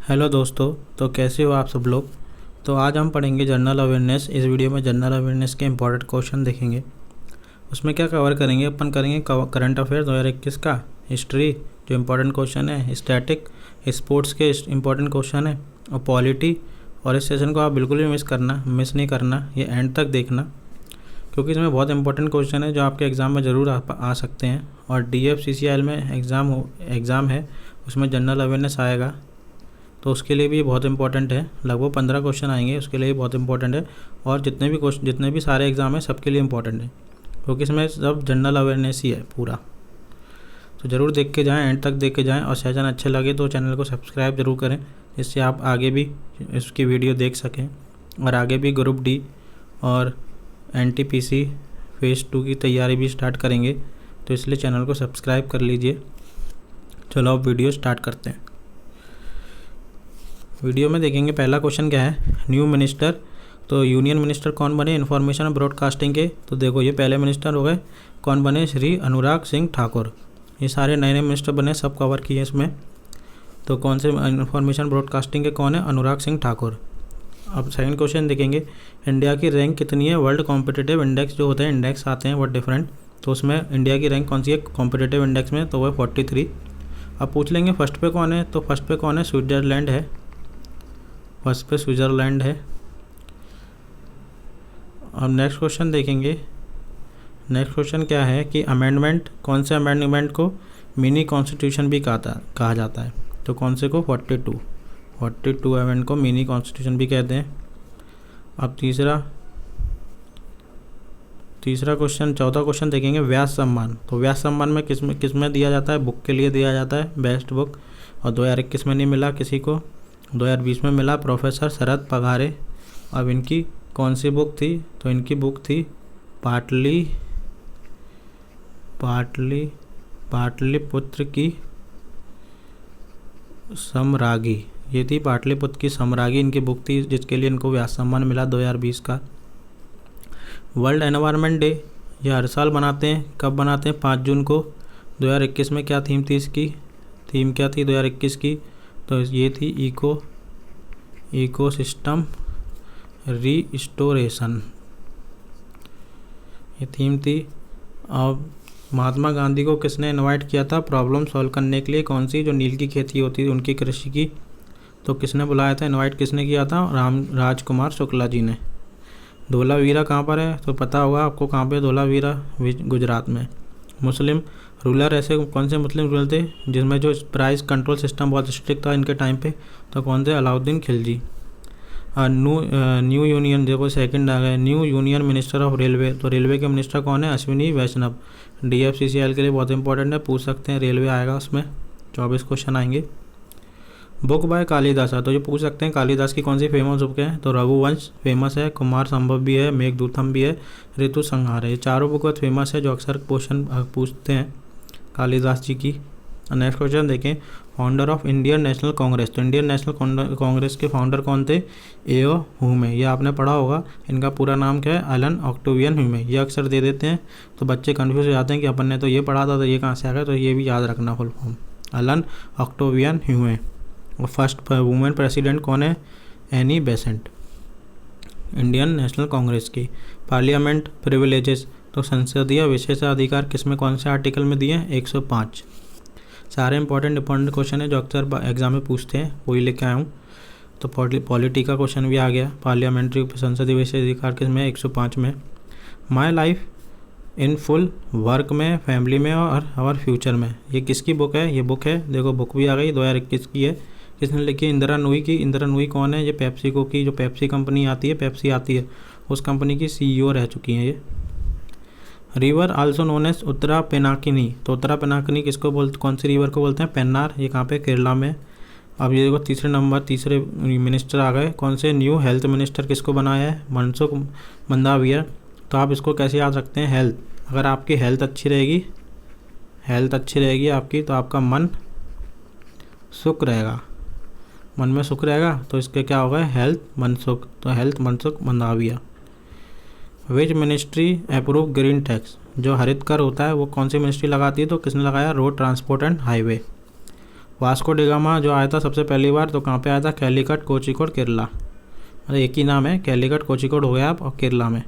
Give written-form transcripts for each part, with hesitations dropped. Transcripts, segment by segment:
Hello दोस्तों। तो कैसे हो आप सब लोग। तो आज हम पढ़ेंगे जनरल अवेयरनेस। इस वीडियो में जनरल अवेयरनेस के इंपॉर्टेंट क्वेश्चन देखेंगे। उसमें क्या कवर करेंगे, अपन करेंगे करंट अफेयर 2021 का, हिस्ट्री जो इम्पोर्टेंट क्वेश्चन है, स्टैटिक, स्पोर्ट्स के इम्पोर्टेंट क्वेश्चन है, और पॉलिटी। और इस सेशन को आप बिल्कुल भी मिस नहीं करना, ये एंड तक देखना, क्योंकि इसमें बहुत इंपॉर्टेंट क्वेश्चन है जो आपके एग्ज़ाम में ज़रूर आ सकते हैं। और DFCCIL में एग्ज़ाम है, उसमें जनरल अवेयरनेस आएगा, तो उसके लिए भी ये बहुत इंपॉर्टेंट है। लगभग 15 क्वेश्चन आएंगे, उसके लिए बहुत इंपॉर्टेंट है। और जितने भी सारे एग्ज़ाम हैं सबके लिए इंपॉर्टेंट है, क्योंकि इसमें सब जनरल अवेयरनेस ही है पूरा। तो ज़रूर देख के जाएं, एंड तक देख के जाएं। और सेशन अच्छे लगे तो चैनल को सब्सक्राइब ज़रूर करें, जिससे आप आगे भी इसकी वीडियो देख सकें। और आगे भी ग्रुप डी और NTPC फेज़ 2 की तैयारी भी स्टार्ट करेंगे, तो इसलिए चैनल को सब्सक्राइब कर लीजिए। चलो अब वीडियो स्टार्ट करते हैं। वीडियो में देखेंगे पहला क्वेश्चन क्या है, न्यू मिनिस्टर। तो यूनियन मिनिस्टर कौन बने इन्फॉर्मेशन और ब्रॉडकास्टिंग के। तो देखो ये पहले मिनिस्टर हो गए, कौन बने, श्री अनुराग सिंह ठाकुर। ये सारे नए नए मिनिस्टर बने, सब कवर किए इसमें। तो कौन से इन्फॉर्मेशन ब्रॉडकास्टिंग के कौन है, अनुराग सिंह ठाकुर। अब सेकंड क्वेश्चन देखेंगे, इंडिया की रैंक कितनी है वर्ल्ड कॉम्पिटिटिव इंडेक्स। जो होते हैं इंडेक्स आते हैं वो डिफरेंट, तो उसमें इंडिया की रैंक कौन सी है कॉम्पिटिटिव इंडेक्स में, तो वह 43। अब पूछ लेंगे फर्स्ट पे कौन है, तो फर्स्ट पे कौन है, स्विट्ज़रलैंड है। फर्स्ट पे स्विट्ज़रलैंड है। अब नेक्स्ट क्वेश्चन देखेंगे। नेक्स्ट क्वेश्चन क्या है कि अमेंडमेंट, कौन से अमेंडमेंट को मिनी कॉन्स्टिट्यूशन भी कहा जाता है। तो कौन से को, 42 अमेंडमेंट को मिनी कॉन्स्टिट्यूशन भी कहते हैं। अब तीसरा क्वेश्चन, चौथा क्वेश्चन देखेंगे, व्यास सम्मान। तो व्यास सम्मान में किस में दिया जाता है, बुक के लिए दिया जाता है, बेस्ट बुक। और 2021 में नहीं मिला किसी को, 2020 में मिला प्रोफेसर शरद पगारे। अब इनकी कौन सी बुक थी, तो इनकी बुक थी पाटलिपुत्र की समरागी। ये थी पाटलिपुत्र की समरागी, इनकी बुक थी, जिसके लिए इनको व्यास सम्मान मिला 2020 का। वर्ल्ड एनवायरनमेंट डे ये हर साल बनाते हैं, कब बनाते हैं, 5 जून को। 2021 में क्या थीम थी इसकी, थीम क्या थी 2021 की, तो ये थी इकोसिस्टम रीस्टोरेशन, ये थीम थी। अब महात्मा गांधी को किसने इनवाइट किया था प्रॉब्लम सॉल्व करने के लिए, कौन सी, जो नील की खेती होती थी उनकी कृषि की, तो किसने बुलाया था, इनवाइट किसने किया था, राजकुमार शुक्ला जी ने। धोलावीरा कहाँ पर है, तो पता होगा आपको कहाँ पे, धोलावीरा गुजरात में। मुस्लिम रूलर, ऐसे कौन से मुस्लिम रूलर थे जिसमें जो प्राइस कंट्रोल सिस्टम बहुत स्ट्रिक्ट था इनके टाइम पे, तो कौन से, अलाउद्दीन खिलजी। न्यू यूनियन, देखो सेकंड आ गए, new union minister of railway. तो रेलवे के मिनिस्टर कौन है, अश्विनी वैष्णव। DFCCIL के लिए बहुत इंपॉर्टेंट है, पूछ सकते हैं, रेलवे आएगा उसमें। 24 क्वेश्चन आएंगे। बुक बाय कालिदास, तो ये पूछ सकते हैं कालिदास की कौन सी फेमस बुक है, तो रघुवंश फेमस है, कुमार संभव भी है, मेघदूतम भी है, ऋतु संहार है। ये चारों बुक बहुत फेमस है जो अक्सर क्वेश्चन पूछते हैं कालिदास जी की। नेक्स्ट क्वेश्चन देखें, founder of Indian National Congress. तो इंडियन नेशनल कांग्रेस के फाउंडर कौन थे, A.O. ह्यूमे। ये आपने पढ़ा होगा, इनका पूरा नाम क्या है, एलन ऑक्टेवियन ह्यूमे। ये अक्सर दे देते हैं तो बच्चे कन्फ्यूज हो जाते हैं कि अपन ने तो ये पढ़ा था तो ये कहाँ से आ गया, तो ये भी याद रखना full form, Allan Octavian Hume. और फर्स्ट वुमेन प्रेसिडेंट कौन है, Annie Besant, Indian National Congress की। पार्लियामेंट प्रिविलेजेस, तो संसदीय विशेषाधिकार किसमें, कौन से आर्टिकल में दिए हैं, 105। सारे इंपॉर्टेंट क्वेश्चन है जो अक्सर एग्जाम में पूछते हैं, वही लेके आया हूँ। तो पॉलिटी का क्वेश्चन भी आ गया, पार्लियामेंट्री संसदीय विशेषाधिकार किसमें, 105 में। My life in full, work में, फैमिली में और फ्यूचर में। ये किसकी बुक है, ये बुक है, देखो बुक भी आ गई, 2021 की है। किसने लिखी, इंदिरा नूई की। इंदिरा नूई कौन है, ये पेप्सिको की, जो पेप्सी कंपनी आती है, पेप्सी आती है, उस कंपनी की CEO रह चुकी हैं ये। River also known as Uttara Pinakini. तो उत्तरा पिनाकिनी किसको बोलते, कौन सी रिवर को बोलते हैं, पेन्नार। ये कहाँ पे, केरला में। अब ये देखो तीसरे मिनिस्टर आ गए, कौन से, न्यू हेल्थ मिनिस्टर किसको बनाया है, मनसुख मंडाविया। तो आप इसको कैसे याद रखते हैं, हेल्थ। अगर आपकी हेल्थ अच्छी रहेगी आपकी, तो आपका मन सुख रहेगा, मन में सुख रहेगा, तो इसके क्या होगा, हेल्थ मनसुख। तो health Mansukh Mandaviya. Which ministry approve green tax. जो हरित कर होता है वो कौन सी मिनिस्ट्री लगाती है, तो किसने लगाया, road transport and highway. Vasco da Gama जो आया था सबसे पहली बार तो कहाँ पे आया था? कैलीकट, कोझिकोड, केरला। मतलब एक ही नाम है, कैलीकट कोझिकोड हो गया आप, और केरला में।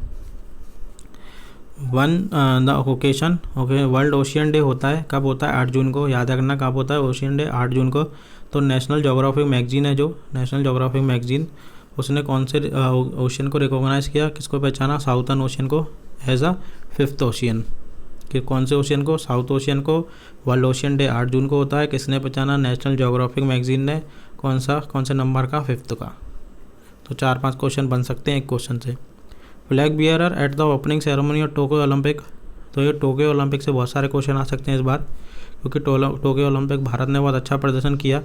The occasion, okay, world ocean day होता है कब होता है? 8 जून को। याद रखना कब होता है ओशियन डे? 8 जून को। तो नेशनल जोग्राफिक मैगजीन है, जो नेशनल जोग्राफिक मैगजीन, उसने कौन से ओशियन को रिकॉग्नाइज़ किया, किसको पहचाना? साउथर्न ओशियन को एज अ 5th ओशियन। कि कौन से ओशियन को? साउथ ओशियन को। वर्ल्ड ओशियन डे 8 जून को होता है, किसने पहचाना? नेशनल जोग्राफिक मैगजीन ने। कौन से नंबर का? 5th का। तो 4-5 क्वेश्चन बन सकते हैं एक क्वेश्चन से। Flag bearer at the opening ceremony of Tokyo Olympic, तो ये टोक्यो ओलंपिक से बहुत सारे क्वेश्चन आ सकते हैं इस बार, क्योंकि टोक्यो ओलंपिक भारत ने बहुत अच्छा प्रदर्शन किया।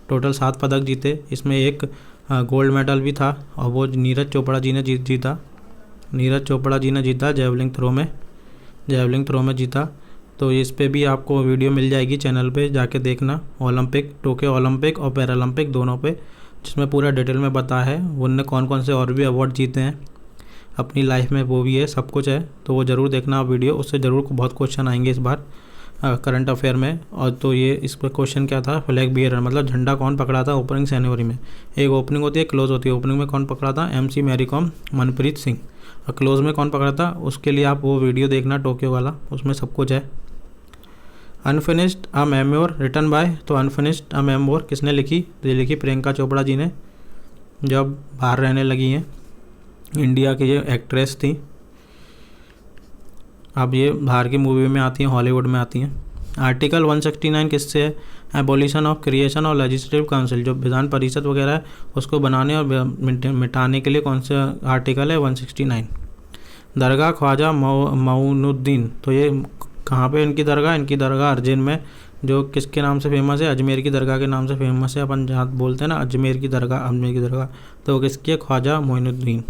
टोटल 7 पदक जीते, इसमें एक गोल्ड मेडल भी था, और वो नीरज चोपड़ा जी ने जीता। नीरज चोपड़ा जी ने जीता जेवलिंग थ्रो में जीता। तो इस पे भी आपको वीडियो मिल जाएगी चैनल पे, जाके देखना। ओलंपिक, टोक्यो ओलंपिक और पैरालंपिक दोनों पे, जिसमें पूरा डिटेल में बताया है उनने कौन कौन से और भी अवार्ड जीते हैं अपनी लाइफ में, वो भी है, सब कुछ है। तो वो ज़रूर देखना आप वीडियो, उससे ज़रूर बहुत क्वेश्चन आएंगे इस बार करंट अफेयर में। और तो ये इस पर क्वेश्चन क्या था? फ्लैग बियरर मतलब झंडा कौन पकड़ा था ओपनिंग सेरेमनी में? एक ओपनिंग होती है, क्लोज होती है। ओपनिंग में कौन पकड़ा था? MC मैरी कॉम, मनप्रीत सिंह। और क्लोज में कौन पकड़ा था? उसके लिए आप वो वीडियो देखना टोक्यो वाला, उसमें सब कुछ है। Unfinished a memoir written by, तो अनफिनिश्ड अ मेमोर किसने लिखी? तो ये लिखी प्रियंका चोपड़ा जी ने, जब बाहर रहने लगी हैं। इंडिया की ये एक्ट्रेस थी, अब ये बाहर की मूवी में आती हैं, हॉलीवुड में आती हैं। आर्टिकल 169 किससे है? एबोलिशन ऑफ क्रिएशन और लेजिस्लेटिव काउंसिल, जो विधान परिषद वगैरह है उसको बनाने और मिटाने के लिए कौन सा आर्टिकल है? 169। दरगाह ख्वाजा मऊनुद्दीन, तो ये कहाँ पे इनकी दरगाह? इनकी दरगाह अर्जिन में, जो किसके नाम से फेमस है? अजमेर की दरगाह के नाम से फेमस है। अपन जहाँ बोलते हैं ना अजमेर की दरगाह, तो वो किसकी है? ख्वाजा मोइनुद्दीन।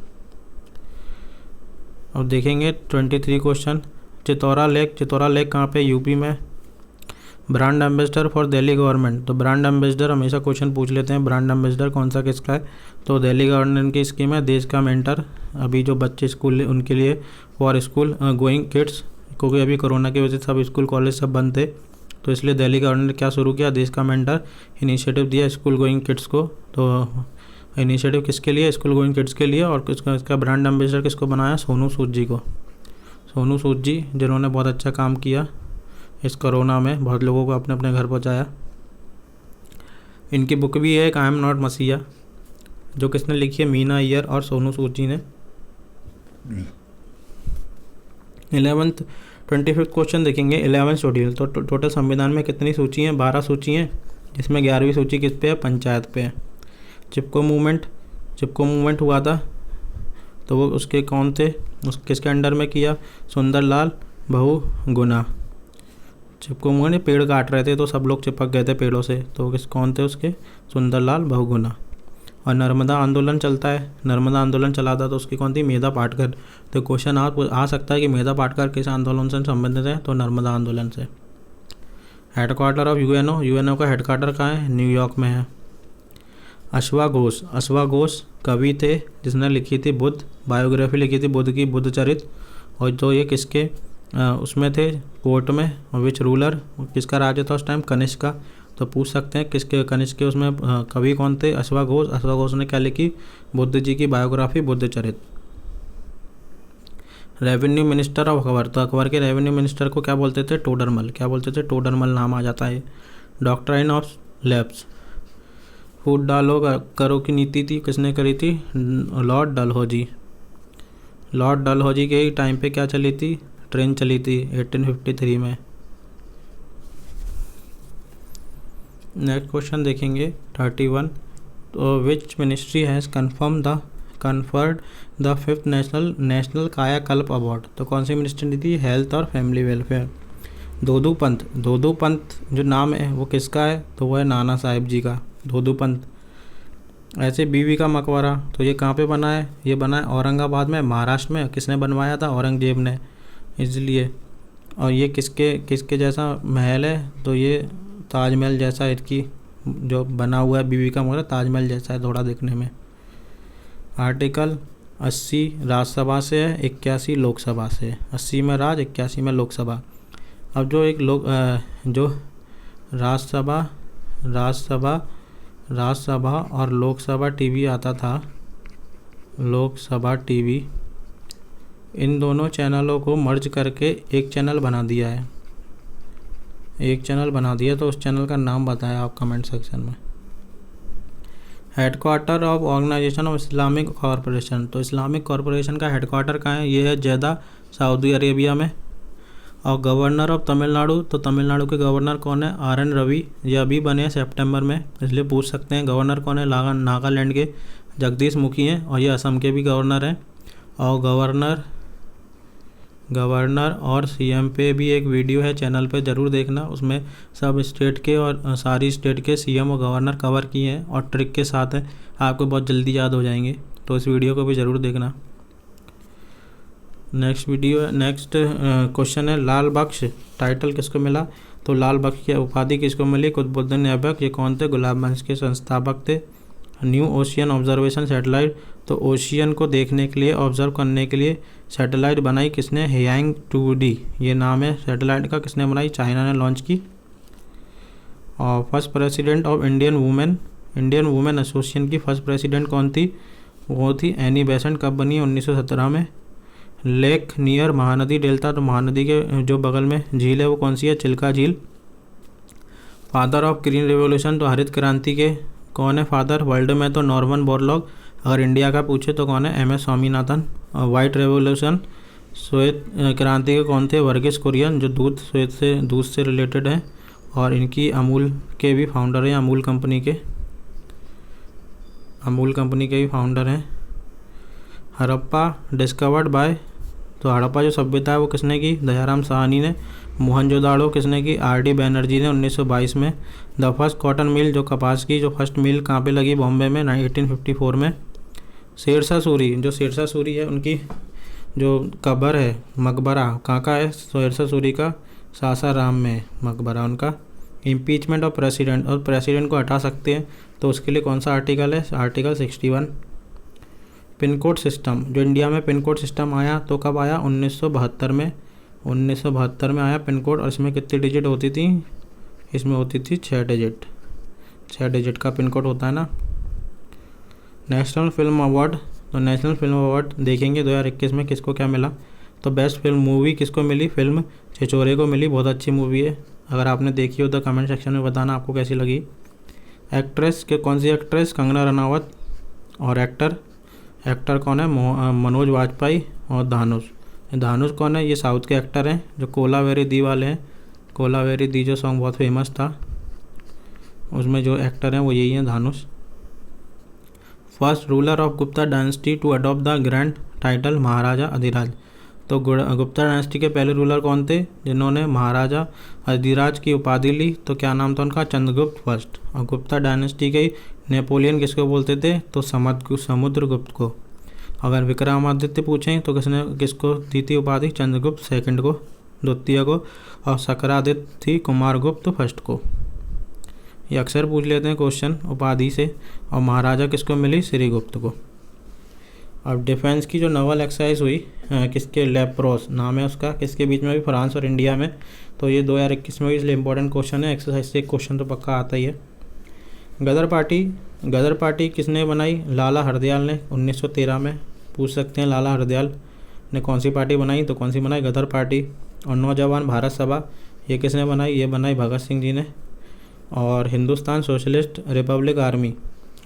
अब देखेंगे 23 क्वेश्चन। चितौरा लेक कहाँ पे? यूपी में। Brand ambassador for Delhi government, तो ब्रांड एम्बेसडर हमेशा क्वेश्चन पूछ लेते हैं, ब्रांड एम्बेसडर कौन सा किसका है? तो दिल्ली गवर्नमेंट की स्कीम है देश का मेंटर। अभी जो बच्चे स्कूल उनके लिए फॉर स्कूल गोइंग किड्स, क्योंकि अभी कोरोना की वजह से सब स्कूल कॉलेज सब बंद थे, तो इसलिए दिल्ली गवर्नमेंट ने क्या शुरू किया? देश का मेंटर इनिशिएटिव दिया स्कूल गोइंग किड्स को। तो इनिशिएटिव किसके लिए? स्कूल गोइंग किड्स के लिए। और इसका ब्रांड एम्बेसडर किसको बनाया? सोनू सूद जी को। सोनू सूद जी जिन्होंने बहुत अच्छा काम किया इस कोरोना में, बहुत लोगों को अपने अपने घर पहुंचाया। इनकी बुक भी है एक, आई एम नॉट मसीहा, जो किसने लिखी है? मीना अय्यर और सोनू सूद जी ने। 25th क्वेश्चन देखेंगे। 11 शेड्यूल, तो टोटल संविधान में कितनी सूची हैं? 12 सूची हैं, जिसमें 11वीं सूची किस पे है? पंचायत पे है। चिपको मूवमेंट हुआ था, तो वो उसके कौन थे? किसके अंडर में किया? सुंदरलाल बहुगुणा। चिपको मूवमेंट, पेड़ काट रहे थे तो सब लोग चिपक गए थे पेड़ों से, तो कौन थे उसके? सुंदरलाल बहुगुणा। और नर्मदा आंदोलन चलता है, नर्मदा आंदोलन चला था तो उसकी कौन थी? मेधा पाटकर। तो क्वेश्चन आ सकता है कि मेधा पाटकर किस आंदोलन से संबंधित है? तो नर्मदा आंदोलन से। हेडक्वार्टर ऑफ यूएनओ का हेडक्वार्टर कहाँ है? न्यूयॉर्क में है। अश्वाघोष कवि थे जिसने लिखी थी बुद्ध, बायोग्राफी लिखी थी बुद्ध की, बुद्ध चरित। और तो ये किसके उसमें थे? कोर्ट में। और विच रूलर, किसका राज्य था उस टाइम? कनिष्क का। तो पूछ सकते हैं किसके? कनिष्क के। उसमें कवि कौन थे? अश्वाघोष ने क्या लिखी? बुद्ध जी की biography Buddha Charit. Revenue minister of Akbar, तो अकबर के रेवेन्यू मिनिस्टर को क्या बोलते थे? टोडरमल। क्या बोलते थे? टोडरमल नाम आ जाता है। डॉक्ट्राइन ऑफ लैप्स, फूट डालो करो की नीति थी, किसने करी थी? लॉर्ड डलहौजी। लॉर्ड डलहौजी के टाइम पे क्या चली थी? ट्रेन चली थी 1853 में। नेक्स्ट क्वेश्चन देखेंगे 31। तो which ministry has conferred the 5th national कायाकल्प अवार्ड, तो कौन सी मिनिस्ट्री ने दी? हेल्थ और फैमिली वेलफेयर। दोदू पंत जो नाम है वो किसका है? तो वो है नाना साहेब जी का, दोदू पंत। ऐसे बीवी का मकबरा, तो ये कहाँ पे बना है? ये बना है औरंगाबाद में, महाराष्ट्र में। किसने बनवाया था? औरंगजेब ने, इसलिए। और ये किसके जैसा महल है? तो ये ताजमहल जैसा, इसकी जो बना हुआ है बीवी का मकबरा ताजमहल जैसा है थोड़ा देखने में। आर्टिकल 80 राज्यसभा से है, 81 लोकसभा से। 80 में राज्य, 81 में लोकसभा। अब जो राज्यसभा राज्यसभा और लोकसभा टीवी आता था, लोकसभा टीवी, इन दोनों चैनलों को मर्ज करके एक चैनल बना दिया है, एक चैनल बना दिया। तो उस चैनल का नाम बताएं आप कमेंट सेक्शन में। Headquarter of organisation of Islamic corporation, तो इस्लामिक कॉरपोरेशन का हेडक्वार्टर कहाँ है? ये है जेदा, सऊदी अरेबिया में। और गवर्नर ऑफ तमिलनाडु, तो तमिलनाडु के गवर्नर कौन है? RN रवि, ये अभी बने हैं सितंबर में, इसलिए पूछ सकते हैं। गवर्नर कौन है? नागालैंड के जगदीश मुखी हैं, और ये असम के भी गवर्नर हैं। और गवर्नर और CM पे भी एक वीडियो है चैनल पे, ज़रूर देखना। उसमें सब स्टेट के और सारी स्टेट के CM और गवर्नर कवर किए हैं, और ट्रिक के साथ है, आपको बहुत जल्दी याद हो जाएंगे। तो इस वीडियो को भी ज़रूर देखना। नेक्स्ट क्वेश्चन है, लाल बख्श टाइटल किसको मिला? तो लाल बख्श की उपाधि किसको मिली? कुतुबुद्दीन ऐबक। ये कौन थे? गुलाब वंश के संस्थापक थे। न्यू ओशियन ऑब्जर्वेशन सैटेलाइट, तो ओशियन को देखने के लिए, ऑब्जर्व करने के लिए सैटेलाइट बनाई किसने? हेयांग 2D, ये नाम है सैटेलाइट का। किसने बनाई? चाइना ने लॉन्च की। और first president of Indian women association की फर्स्ट प्रेसिडेंट कौन थी? वो थी एनी बेसेंट। कब बनी? 1917 में। लेक नियर महानदी डेल्टा, तो महानदी के जो बगल में झील है वो कौन सी है? चिल्का झील। फादर ऑफ ग्रीन रेवोल्यूशन, तो हरित क्रांति के कौन है फादर? वर्ल्ड में तो नॉर्मन बोरलॉग, अगर इंडिया का पूछे तो कौन है? MS स्वामीनाथन। और वाइट रेवोल्यूशन, श्वेत क्रांति के कौन थे? वर्गीस कुरियन, जो दूध से रिलेटेड है, और इनकी अमूल के भी फाउंडर हैं, अमूल कंपनी के भी फाउंडर हैं। हड़प्पा डिस्कवर्ड बाय, तो हड़प्पा जो सभ्यता है वो किसने की? दयाराम साहनी ने। मोहनजोदाड़ो किसने की? RD बैनर्जी ने 1922 में। द फर्स्ट कॉटन मिल, जो कपास की जो फर्स्ट मिल कहाँ पे लगी? बॉम्बे में 1854 में। शेरशाह सूरी, जो शेरशाह सूरी है उनकी जो कब्र है, मकबरा कहाँ का है? शेरशाह सूरी का सासाराम में मकबरा उनका। इम्पीचमेंट ऑफ प्रेसिडेंट, और प्रेसिडेंट को हटा सकते हैं, तो उसके लिए कौन सा आर्टिकल है? आर्टिकल 61। पिन कोड सिस्टम, जो इंडिया में पिन कोड सिस्टम आया तो कब आया? 1972 में। 1972 में आया पिन कोड। और इसमें कितनी डिजिट होती थी? इसमें होती थी 6 डिजिट। 6 डिजिट का पिन कोड होता है ना। नेशनल फिल्म अवार्ड, तो नेशनल फिल्म अवार्ड देखेंगे 2021 में किसको क्या मिला। तो बेस्ट फिल्म मूवी किसको मिली? फिल्म छिछोरे को मिली। बहुत अच्छी मूवी है, अगर आपने देखी हो तो कमेंट सेक्शन में बताना आपको कैसी लगी। एक्ट्रेस के कौन सी एक्ट्रेस? कंगना रनावत। और एक्टर कौन है? मनोज वाजपेयी। और धानुष कौन है? ये साउथ के एक्टर हैं जो कोलावेरी दी वाले हैं। कोलावेरी दी जो सॉन्ग बहुत फेमस था, उसमें जो एक्टर हैं वो यही हैं, Dhanush. First ruler of Gupta dynasty to adopt the grand title Maharaja Adhiraj, तो गुप्ता डायनेस्टी के पहले रूलर कौन थे जिन्होंने महाराजा अधिराज की उपाधि ली? तो क्या नाम था उनका? चंद्रगुप्त फर्स्ट। और गुप्ता डायनेस्टी के नेपोलियन किसको बोलते थे? तो समुद्रगुप्त को। अगर विक्रमादित्य पूछें तो किसको दी थी उपाधि? चंद्रगुप्त सेकंड को, द्वितीय को। और शकरादित्य थी कुमारगुप्त फर्स्ट को। ये अक्सर पूछ लेते हैं क्वेश्चन उपाधि से। और महाराजा किसको मिली? श्रीगुप्त को। अब डिफेंस की जो नवल एक्सरसाइज हुई किसके? लेप्रोस नाम है उसका। किसके बीच में? भी फ्रांस और इंडिया में। तो ये 2021 में भी इसलिए इंपॉर्टेंट क्वेश्चन है। एक्सरसाइज से एक क्वेश्चन तो पक्का आता ही है। गदर पार्टी किसने बनाई? लाला हरदयाल ने 1913 में। पूछ सकते हैं लाला हरदयाल ने कौन सी पार्टी बनाई? तो कौन सी बनाई? गदर पार्टी। और नौजवान भारत सभा, ये किसने बनाई? ये बनाई भगत सिंह जी ने। और हिंदुस्तान सोशलिस्ट रिपब्लिक आर्मी,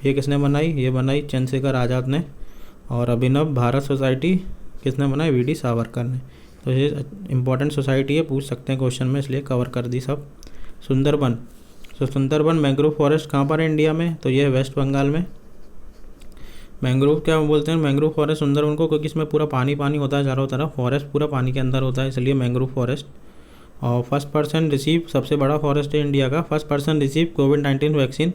ये किसने बनाई? ये बनाई चंद्रशेखर आज़ाद ने। और अभिनव भारत सोसाइटी किसने बनाई? VD सावरकर ने। तो ये इंपॉर्टेंट सोसाइटी है, पूछ सकते हैं क्वेश्चन में, इसलिए कवर कर दी सब। सुंदरबन, तो सुंदरबन मैंग्रोव फॉरेस्ट कहाँ पर है इंडिया में? तो ये वेस्ट बंगाल में। मैंग्रोव क्या बोलते हैं? मैंग्रोव फॉरेस्ट सुंदरबन को, क्योंकि इसमें पूरा पानी होता है चारों तरफ, फॉरेस्ट पूरा पानी के अंदर होता है, इसलिए मैंग्रोव फॉरेस्ट। और फर्स्ट पर्सन रिसीव, सबसे बड़ा फॉरेस्ट है इंडिया का। फर्स्ट पर्सन रिसीव कोविड-19 वैक्सीन।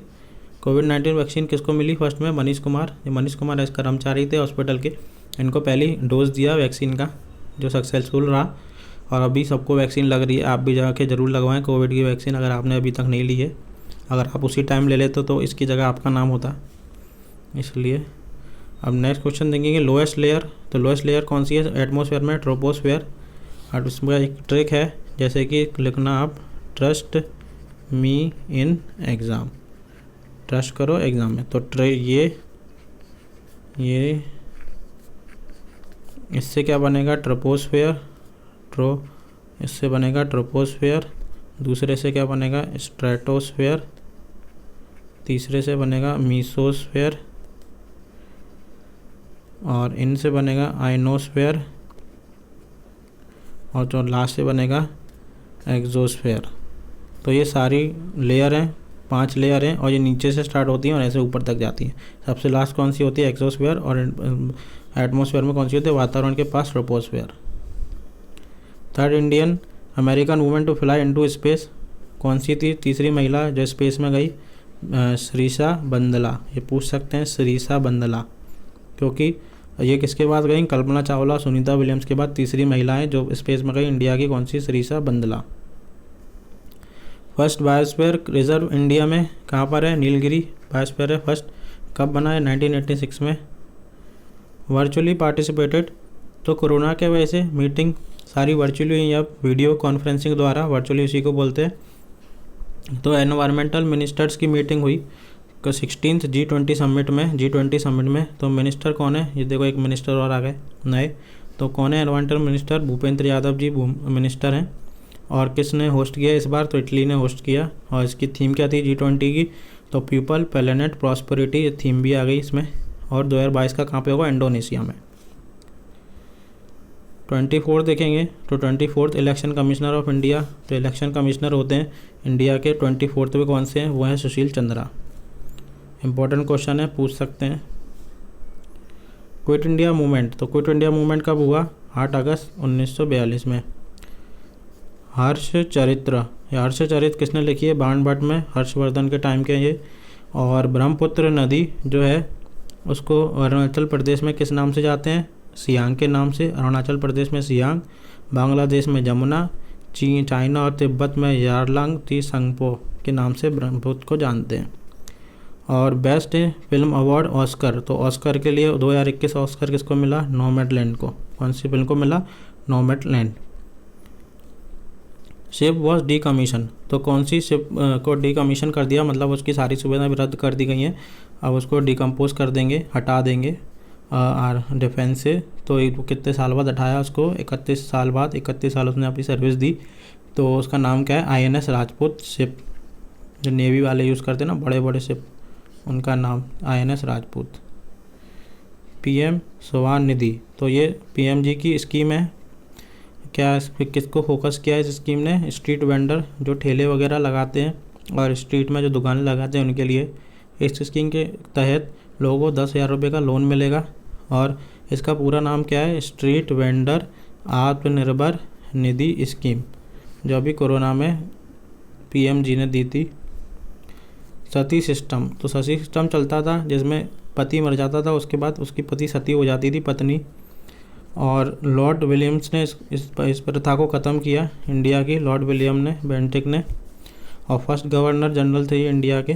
कोविड-19 वैक्सीन किसको मिली फर्स्ट में? मनीष कुमार। ये मनीष कुमार एज कर्मचारी थे हॉस्पिटल के, इनको पहली डोज दिया वैक्सीन का, जो सक्सेसफुल रहा। और अभी सबको वैक्सीन लग रही है, आप भी जाके ज़रूर लगवाएं कोविड की वैक्सीन अगर आपने अभी तक नहीं ली है। अगर आप उसी टाइम ले लेते तो इसकी जगह आपका नाम होता, इसलिए। अब नेक्स्ट क्वेश्चन देखेंगे लोएस्ट लेयर। तो लोएस्ट लेयर कौन सी है एटमॉस्फेयर में? ट्रोपोस्फेयर। और उसमें एक ट्रिक है, जैसे कि लिखना आप trust me in exam, trust करो एग्ज़ाम में। तो ये इससे क्या बनेगा, ट्रोपोस्फेयर, इससे बनेगा ट्रोपोस्फेयर। दूसरे से क्या बनेगा, स्ट्रेटोस्फेयर। तीसरे से बनेगा मीसोस्फेयर, और इनसे बनेगा आइनोस्फेयर, और जो लास्ट से बनेगा एक्सोस्फेयर। तो ये सारी लेयर हैं, 5 लेयर हैं, और ये नीचे से स्टार्ट होती हैं और ऐसे ऊपर तक जाती हैं। सबसे लास्ट कौन सी होती है, एक्सोस्फेयर, और एटमॉस्फेयर में कौन सी होती है, वातावरण के पास, troposphere. Third Indian American women to fly into space, कौन सी थी तीसरी महिला जो स्पेस में गई, श्रीषा बंदला। ये पूछ सकते हैं, श्रीषा बंदला, क्योंकि ये किसके बाद गई, कल्पना चावला, सुनीता विलियम्स के बाद तीसरी महिलाएं जो स्पेस में गई इंडिया की, कौन सी, Sirisha Bandla. First biosphere reserve India में कहाँ पर है, नीलगिरी बायोस्फीयर है फर्स्ट। कब बना है, 1986 में। वर्चुअली पार्टिसिपेटेड, तो कोरोना के वजह से मीटिंग सारी वर्चुअली हुई, अब वीडियो कॉन्फ्रेंसिंग द्वारा, वर्चुअली उसी को बोलते हैं। तो एनवायरमेंटल मिनिस्टर्स की मीटिंग हुई 16th G20 समिट में। तो मिनिस्टर कौन है, ये देखो एक मिनिस्टर और आ गए नए। तो कौन है environmental minister, Bhupendra Yadav ji minister हैं। और किसने होस्ट किया इस बार, तो इटली ने होस्ट किया। और इसकी थीम क्या थी G20 की, तो पीपल, प्लेनेट, प्रॉस्पेरिटी, ये थीम भी आ गई इसमें। और 2022 का कहाँ पे होगा, इंडोनेशिया में। 24 देखेंगे तो 24 इलेक्शन कमिश्नर ऑफ इंडिया, तो इलेक्शन कमिश्नर होते हैं इंडिया के 24 में कौन से हैं, वो हैं सुशील चंद्रा। इंपॉर्टेंट क्वेश्चन है, पूछ सकते हैं। क्विट इंडिया मूवमेंट, तो क्विट इंडिया मूवमेंट कब हुआ, 8 अगस्त 1942 में। हर्षचरित किसने लिखी है, बाण भट्ट में, हर्षवर्धन के टाइम के ये। और ब्रह्मपुत्र नदी जो है उसको अरुणाचल प्रदेश में किस नाम से जाते हैं, सियांग के नाम से, अरुणाचल प्रदेश में सियांग, बांग्लादेश में जमुना, चाइना और तिब्बत में यारलंग त्संगपो के नाम से ब्रह्मपुत्र को जानते हैं। और बेस्ट फिल्म अवार्ड ऑस्कर, तो ऑस्कर के लिए 2021 ऑस्कर किसको मिला, नोमैडलैंड को। कौन सी फिल्म को मिला, नोमैडलैंड। शिप वॉज डीकमीशन, तो कौन सी शिप को डीकमीशन कर दिया, मतलब उसकी सारी सुविधाएं रद्द कर दी गई हैं, अब उसको डिकम्पोज कर देंगे, हटा देंगे डिफेंस से। तो कितने साल बाद हटाया उसको, 31 साल बाद, 31 साल उसने अपनी सर्विस दी। तो उसका नाम क्या है, INS राजपूत शिप, जो नेवी वाले यूज़ करते हैं ना बड़े बड़े शिप, उनका नाम INS राजपूत। PM स्वान निधि, तो ये PMG की स्कीम है। क्या किसको फोकस किया है इस स्कीम ने, स्ट्रीट वेंडर जो ठेले वगैरह लगाते हैं और स्ट्रीट में जो दुकानें लगाते हैं उनके लिए। इस स्कीम के तहत लोगों को 10,000 रुपये का लोन मिलेगा। और इसका पूरा नाम क्या है, street vendor Atmanirbhar Nidhi scheme, जो अभी कोरोना में PMG ने दी थी। सती सिस्टम, तो सती सिस्टम चलता था जिसमें पति मर जाता था, उसके बाद उसकी पति सती हो जाती थी पत्नी। और लॉर्ड विलियम्स ने इस प्रथा को ख़त्म किया, इंडिया की लॉर्ड विलियम ने, बेंटिक ने। और फर्स्ट गवर्नर जनरल थे ये इंडिया के।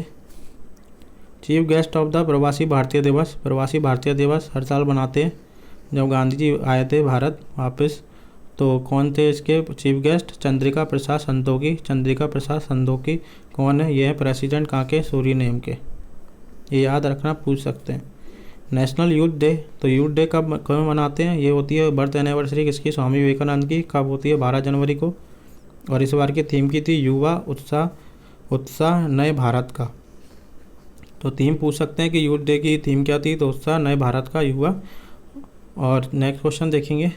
चीफ गेस्ट ऑफ द प्रवासी भारतीय दिवस, प्रवासी भारतीय दिवस हर साल बनाते हैं जब गांधी जी आए थे भारत वापस। तो कौन थे इसके चीफ गेस्ट, चंद्रिका प्रसाद संतोखी। कौन है, ये है प्रेसिडेंट कहाँ के, सूरीनेम के। ये याद रखना, पूछ सकते हैं। नेशनल यूथ डे, तो यूथ डे कब मनाते हैं, ये होती है बर्थ एनिवर्सरी किसकी, स्वामी विवेकानंद की। कब होती है, 12 जनवरी को। और इस बार की थीम की थी युवा उत्साह नए भारत का। तो थीम पूछ सकते हैं कि यूथ डे की थीम क्या थी, तो उत्साह नए भारत का, युवा। और नेक्स्ट क्वेश्चन देखेंगे,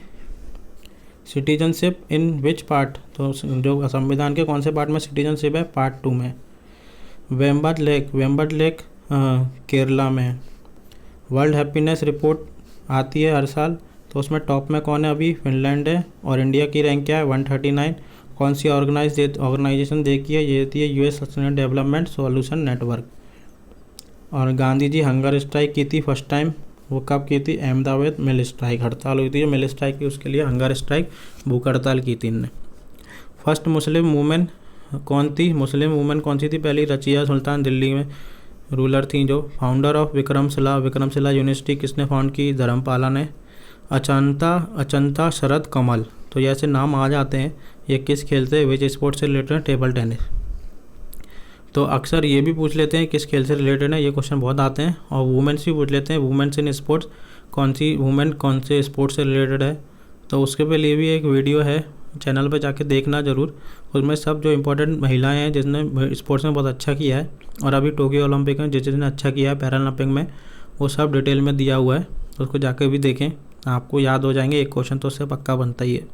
सिटीजनशिप इन विच पार्ट, तो जो संविधान के कौन से पार्ट में सिटीजनशिप है, पार्ट 2 में। वेम्बर्ड लेक केरला में। वर्ल्ड हैप्पीनेस रिपोर्ट आती है हर साल, तो उसमें टॉप में कौन है अभी, फिनलैंड है। और इंडिया की रैंक क्या है, 139। कौन सी ऑर्गेनाइजेशन देखी है, ये थी US sustainable development solution network. और गांधी जी हंगर स्ट्राइक की थी फर्स्ट टाइम, वो कब की थी, अहमदाबाद मिल स्ट्राइक, हड़ताल हुई थी जो मिल स्ट्राइक की, उसके लिए हंगर स्ट्राइक, भूख हड़ताल की थी इनने। फर्स्ट मुस्लिम वूमेन कौन थी, मुस्लिम वूमेन कौन सी थी पहली, रजिया सुल्तान, दिल्ली में रूलर थी जो। फाउंडर ऑफ विक्रमशिला यूनिवर्सिटी किसने फाउंड की, धर्मपाला ने। अचंता शरद कमल, तो ये ऐसे नाम आ जाते हैं, ये किस खेल से, विच स्पोर्ट से रिलेटेड, टेबल टेनिस। तो अक्सर ये भी पूछ लेते हैं किस खेल से रिलेटेड है, ये क्वेश्चन बहुत आते हैं। और वुमेन्स भी पूछ लेते हैं, वुमेन्स इन स्पोर्ट्स, कौन सी वुमेन कौन से स्पोर्ट्स से रिलेटेड है। तो उसके पे लिए भी एक वीडियो है, चैनल पे जाके देखना ज़रूर। उसमें सब जो इम्पोर्टेंट महिलाएं हैं जिसने स्पोर्ट्स में बहुत अच्छा किया है और अभी टोक्यो ओलंपिक में जिसने अच्छा किया है पैरालंपिक में, वो सब डिटेल में दिया हुआ है। तो उसको जाके भी देखें, आपको याद हो जाएंगे। एक क्वेश्चन तो उससे पक्का बनता ही है।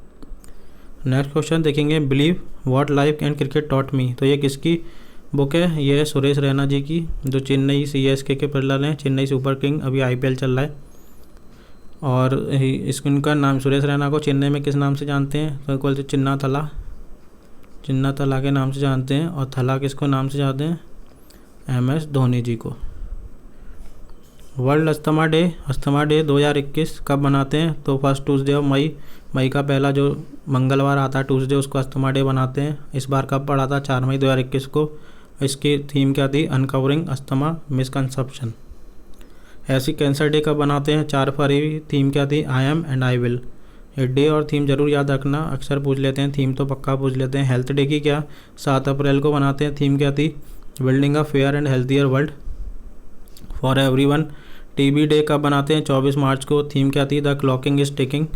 नेक्स्ट क्वेश्चन देखेंगे, believe what life and cricket taught me. तो ये किसकी बुक है? ये है सुरेश रैना जी की, जो चेन्नई CSK के प्लेयर हैं, चेन्नई सुपर किंग, अभी IPL चल रहा है। और इनका नाम, सुरेश रैना को चेन्नई में किस नाम से जानते हैं? तो बोलते चिन्ना तला के नाम से जानते हैं। और थला किसको नाम से जानते हैं? MS धोनी जी को। वर्ल्ड अस्थमा डे 2021 कब मनाते हैं? तो फर्स्ट ट्यूसडे ऑफ मई का पहला जो मंगलवार आता है ट्यूसडे, उसको अस्थमा डे बनाते हैं। इस बार कब पड़ा था? 4 मई 2021 को। इसकी थीम क्या थी? Uncovering asthma misconception. ऐसी कैंसर डे कब बनाते हैं? 4 फरवरी। थीम क्या थी? I am and I will. ये डे और थीम जरूर याद रखना, अक्सर पूछ लेते हैं, थीम तो पक्का पूछ लेते हैं। हेल्थ डे की क्या? 7 अप्रैल को बनाते हैं। थीम क्या थी? Building a fair and healthier world for everyone. TB day कब बनाते हैं? 24 मार्च को। थीम क्या थी? The clocking is ticking.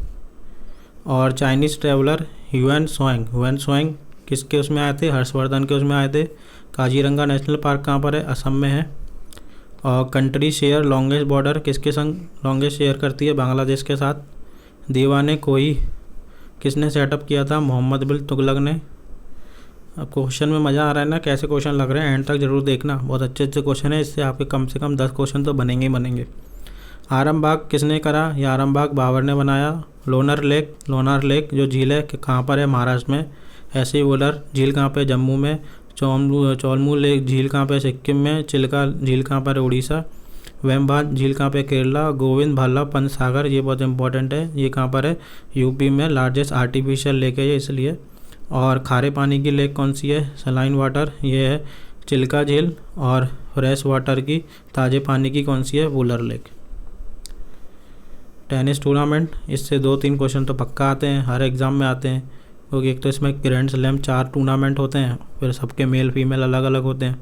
और चाइनीज़ ट्रैवलर ह्यूएन त्सोंग किसके उसमें आए थे? हर्षवर्धन के उसमें आए थे। काजीरंगा नेशनल पार्क कहाँ पर है? असम में है। और कंट्री शेयर लॉन्गेस्ट बॉर्डर किसके संग लॉन्गेस्ट शेयर करती है? बांग्लादेश के साथ। दीवाने कोई किसने सेटअप किया था? मोहम्मद बिन तुगलक ने। अब क्वेश्चन में मज़ा आ रहा है ना, कैसे क्वेश्चन लग रहे हैं? एंड तक जरूर देखना, बहुत अच्छे अच्छे क्वेश्चन है, इससे आपके कम से कम 10 क्वेश्चन तो बनेंगे ही बनेंगे। आरामबाग किसने करा? ये आरामबाग बाबर ने बनाया। लोनार लेक जो झील है कहाँ पर है? महाराष्ट्र में। ऐसे ही वोलर झील कहाँ पे? जम्मू में। चौलमू लेक झील कहाँ पे? सिक्किम में। चिल्का झील कहाँ पर? उड़ीसा। वेम्बाद झील कहाँ पे? केरला। गोविंद भाला पंत सागर, ये बहुत इंपॉर्टेंट है, ये कहाँ पर है? यूपी में। लार्जेस्ट आर्टिफिशियल लेक है ये इसलिए। और खारे पानी की लेक कौन सी है? सलाइन वाटर, ये है चिल्का झील। और फ्रेश वाटर की ताज़े पानी की कौन सी है? वुलर लेक। टेनिस टूर्नामेंट, इससे 2-3 क्वेश्चन तो पक्का आते हैं, हर एग्ज़ाम में आते हैं, क्योंकि एक तो इसमें ग्रैंड स्लैम 4 टूर्नामेंट होते हैं, फिर सबके मेल फीमेल अलग अलग होते हैं।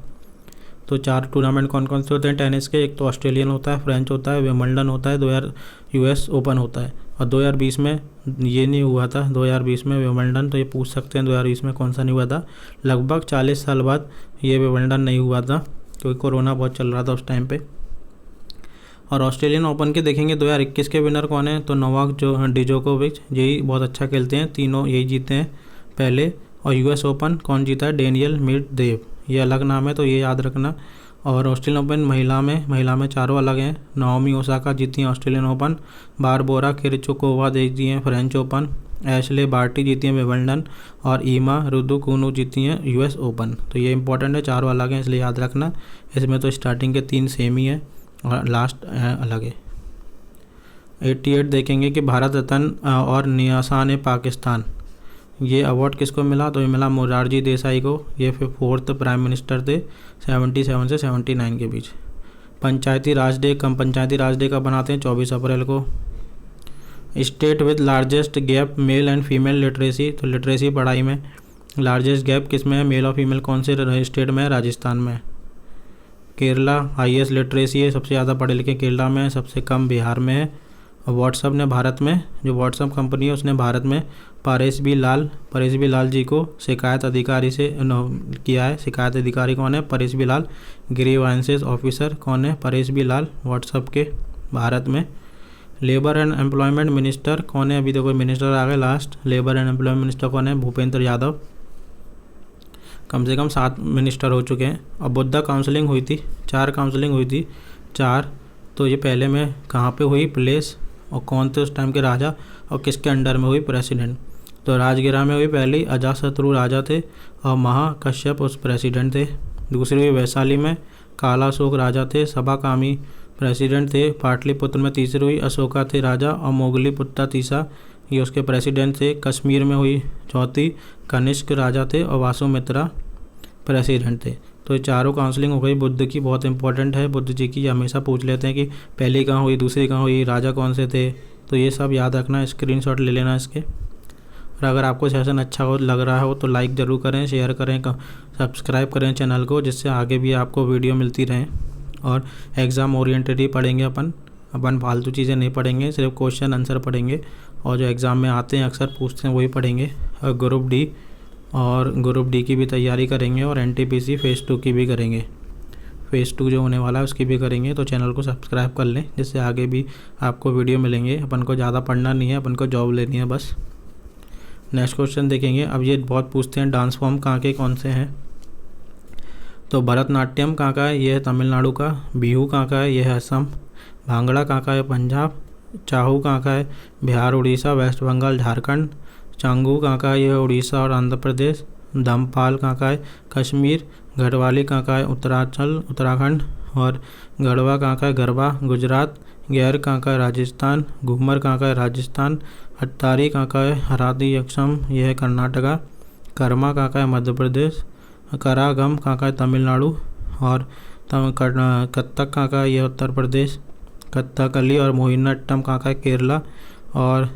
तो 4 टूर्नामेंट कौन कौन से होते हैं टेनिस के? एक तो ऑस्ट्रेलियन होता है, फ्रेंच होता है, विंबलडन होता है, 2000 US ओपन होता है। और 2020 में ये नहीं हुआ था, 2020 में विंबलडन, तो ये पूछ सकते हैं 2020 में कौन सा नहीं हुआ था। लगभग 40 साल बाद ये विंबलडन नहीं हुआ था, क्योंकि कोरोना बहुत चल रहा था उस टाइम पे। और ऑस्ट्रेलियन ओपन के देखेंगे 2021 के विनर कौन है? तो नोवाक डिजोकोविच, यही बहुत अच्छा खेलते हैं, तीनों यही जीते हैं पहले। और US ओपन कौन जीता है? डेनियल मेडवेदेव, ये अलग नाम है तो ये याद रखना। और ऑस्ट्रेलियन ओपन महिला में 4 अलग हैं। नाओमी ओसाका जीती हैं ऑस्ट्रेलियन ओपन। बारबोरा किरचुकोवा जीती हैं फ्रेंच ओपन। एशले बार्टी जीती हैं विंबलडन। और ईमा रुदुकुनु जीती हैं US ओपन। तो ये इंपॉर्टेंट है, 4 अलग हैं इसलिए याद रखना। इसमें तो स्टार्टिंग के 3 सेम ही है और लास्ट अलग है। 88 देखेंगे कि भारत रत्न और निशान पाकिस्तान, ये अवार्ड किसको मिला? तो ये मिला मोरारजी देसाई को, ये 4th प्राइम मिनिस्टर थे 77 से 79 के बीच। पंचायती राज डे का बनाते हैं? 24 अप्रैल को। State with largest gap male and female literacy, तो लिटरेसी पढ़ाई में लार्जेस्ट गैप किस में है? मेल और फीमेल कौन से स्टेट में है? राजस्थान में। केरला हाईएस्ट लिटरेसी है, सबसे ज़्यादा पढ़े लिखे केरला में है, सबसे कम बिहार में है। और व्हाट्सअप ने भारत में, जो व्हाट्सअप कंपनी है उसने भारत में परेश बी लाल जी को शिकायत अधिकारी से किया है। शिकायत अधिकारी कौन है? परेश बी लाल। ग्रीवांसेस ऑफिसर कौन है? परेश बी लाल, व्हाट्सअप के भारत में। लेबर एंड एम्प्लॉयमेंट मिनिस्टर कौन है? अभी देखो मिनिस्टर आ गए last. Labour and employment minister कौन है? भूपेंद्र यादव। कम से कम 7 मिनिस्टर हो चुके हैं। और बुद्धा काउंसलिंग हुई थी, 4 काउंसलिंग हुई थी, 4। तो ये पहले में कहाँ पे हुई? प्लेस, और कौन थे उस टाइम के राजा, और किसके अंडर में हुई? प्रेसिडेंट। तो राजगिरा में हुई पहली, अजातशत्रु राजा थे और महाकश्यप उस प्रेसिडेंट थे। दूसरी हुई वैशाली में, कालाशोक राजा थे, सभाकामी प्रेसिडेंट थे। पाटलिपुत्र में तीसरी हुई, अशोका थे राजा और मोगलीपुत्र तीसरा, ये उसके प्रेसिडेंट थे। कश्मीर में हुई चौथी, कनिष्क राजा थे और वासुमित्रा प्रेसिडेंट थे। तो ये चारों काउंसलिंग हो गई बुद्ध की, बहुत इंपॉर्टेंट है बुद्ध जी की। हमेशा पूछ लेते हैं कि पहली कहाँ हुई, दूसरी कहाँ हुई, राजा कौन से थे, तो ये सब याद रखना, स्क्रीनशॉट ले लेना इसके। और अगर आपको सेशन अच्छा हो लग रहा हो तो लाइक ज़रूर करें, शेयर करें, सब्सक्राइब करें चैनल को, जिससे आगे भी आपको वीडियो मिलती रहें। और एग्ज़ाम ओरिएंटेड ही पढ़ेंगे अपन फालतू चीज़ें नहीं पढ़ेंगे, सिर्फ क्वेश्चन आंसर पढ़ेंगे और जो एग्ज़ाम में आते हैं अक्सर पूछते हैं वही पढ़ेंगे। और ग्रुप डी की भी तैयारी करेंगे और NTPC फेज़ 2 की भी करेंगे। फेज़ 2 जो होने वाला है उसकी भी करेंगे। तो चैनल को सब्सक्राइब कर लें, जिससे आगे भी आपको वीडियो मिलेंगे। अपन को ज़्यादा पढ़ना नहीं है, अपन को जॉब लेनी है बस। नेक्स्ट क्वेश्चन देखेंगे। अब ये बहुत पूछते हैं डांस फॉर्म कहाँ के कौन से हैं। तो भरतनाट्यम कहाँ का है, ये है तमिलनाडु का। बिहू कहाँ का है, ये है असम। भांगड़ा कहाँ का है, पंजाब। चाहू कहाँ का है, बिहार, उड़ीसा, वेस्ट बंगाल, झारखंड। चांगू कहाँ का है, ये है उड़ीसा और आंध्र प्रदेश। धमपाल कहाँ का है, कश्मीर। गढ़वाली कहाँ का है, उत्तराखंड। और गढ़वा कहाँ का है, गरबा, गुजरात। गैर कहाँ का है, राजस्थान। घूमर कहाँ का है, राजस्थान। हट्टारी कहाँ का है, हरादी यक्षम, यह है कर्नाटका। कर्मा कहाँ का है, मध्य प्रदेश। करागम कहाँ का है, तमिलनाडु। और कत्थक कहाँ का है, यह उत्तर प्रदेश। कथकली और मोहिनीअट्टम कहाँ का है, केरला। और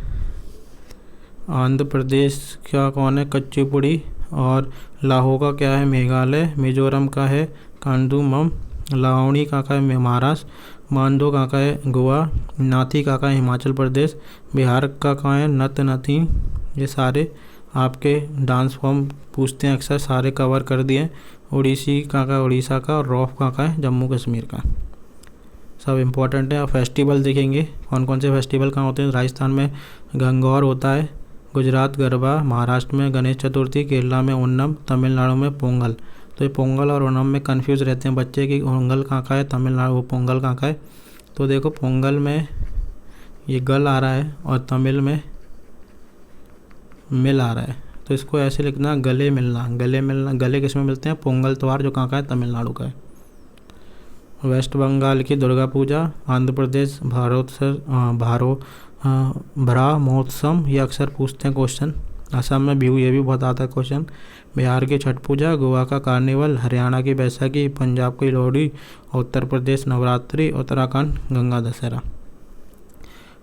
आंध्र प्रदेश का कौन है, कुचिपुड़ी। और लाहो का क्या है, मेघालय। मिजोरम का है कांडूमम। लावणी कहाँ का है, महाराष्ट्र। मांडो कहाँ का है, गोवा। नाथी कहाँ का है, हिमाचल प्रदेश। बिहार का कहाँ है, नथी। ये सारे आपके डांस फॉर्म पूछते हैं अक्सर, सारे कवर कर दिए। उड़ीसी कहाँ का, उड़ीसा का। और रॉफ कहाँ का है, जम्मू कश्मीर का। सब इम्पोर्टेंट है। और फेस्टिवल देखेंगे कौन कौन से फेस्टिवल कहाँ होते हैं। राजस्थान में गंगौर होता है, गुजरात गरबा, महाराष्ट्र में गणेश चतुर्थी, केरला में ओणम, तमिलनाडु में पोंगल। तो ये पोंगल और ओणम में कंफ्यूज रहते हैं बच्चे कि पोंगल कहाँ का है, तमिलनाडु पोंगल कहाँ का है। तो देखो पोंगल में ये गल आ रहा है और तमिल में मिल आ रहा है, तो इसको ऐसे लिखना गले मिलना। गले किस में मिलते हैं, पोंगल त्योहार जो कहाँ का है, तमिलनाडु का है। वेस्ट बंगाल की दुर्गा पूजा। आंध्र प्रदेश भरा महोत्सव, ये अक्सर पूछते हैं क्वेश्चन। असम में बिहू, ये भी बहुत आता है क्वेश्चन। बिहार की छठ पूजा। गोवा का कार्निवल। हरियाणा की बैसाखी। पंजाब की लोहड़ी। उत्तर प्रदेश नवरात्रि। उत्तराखंड गंगा दशहरा।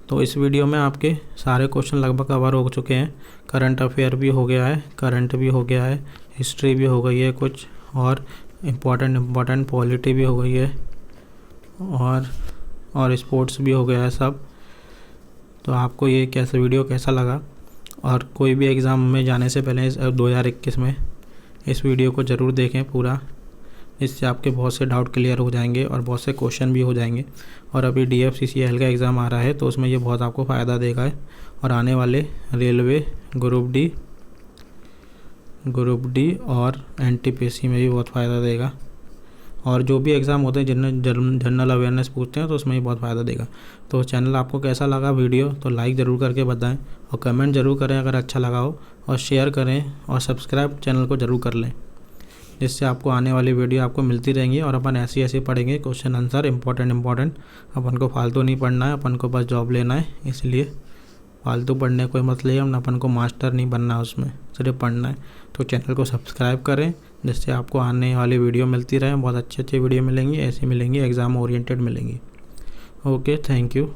तो इस वीडियो में आपके सारे क्वेश्चन लगभग कवर हो चुके हैं। करंट अफेयर भी हो गया है, करंट भी हो गया है, हिस्ट्री भी हो गई है कुछ, और इम्पोर्टेंट पॉलिटी भी हो गई है, और स्पोर्ट्स भी हो गया है सब। तो आपको ये वीडियो कैसा लगा। और कोई भी एग्ज़ाम में जाने से पहले 2021 में इस वीडियो को ज़रूर देखें पूरा, इससे आपके बहुत से डाउट क्लियर हो जाएंगे और बहुत से क्वेश्चन भी हो जाएंगे। और अभी DFCCL का एग्ज़ाम आ रहा है तो उसमें ये बहुत आपको फ़ायदा देगा है। और आने वाले रेलवे, ग्रुप डी और NTPC में भी बहुत फ़ायदा देगा। और जो भी एग्ज़ाम होते हैं जिनमें जनरल अवेयरनेस पूछते हैं तो उसमें भी बहुत फ़ायदा देगा। तो चैनल आपको कैसा लगा वीडियो, तो लाइक ज़रूर करके बताएं और कमेंट ज़रूर करें अगर अच्छा लगा हो, और शेयर करें और सब्सक्राइब चैनल को ज़रूर कर लें, जिससे आपको आने वाली वीडियो आपको मिलती रहेंगी। और अपन ऐसे पढ़ेंगे क्वेश्चन आंसर इम्पोर्टेंट। अपन को फालतू नहीं पढ़ना है, अपन को बस जॉब लेना है, इसलिए फालतू पढ़ने कोई मतलब है, अपन को मास्टर नहीं बनना है, उसमें सिर्फ पढ़ना है। तो चैनल को सब्सक्राइब करें, जिससे आपको आने वाली वीडियो मिलती रहे। बहुत अच्छे वीडियो मिलेंगी, ऐसी मिलेंगी, एग्ज़ाम ओरिएंटेड मिलेंगी। Okay, thank you.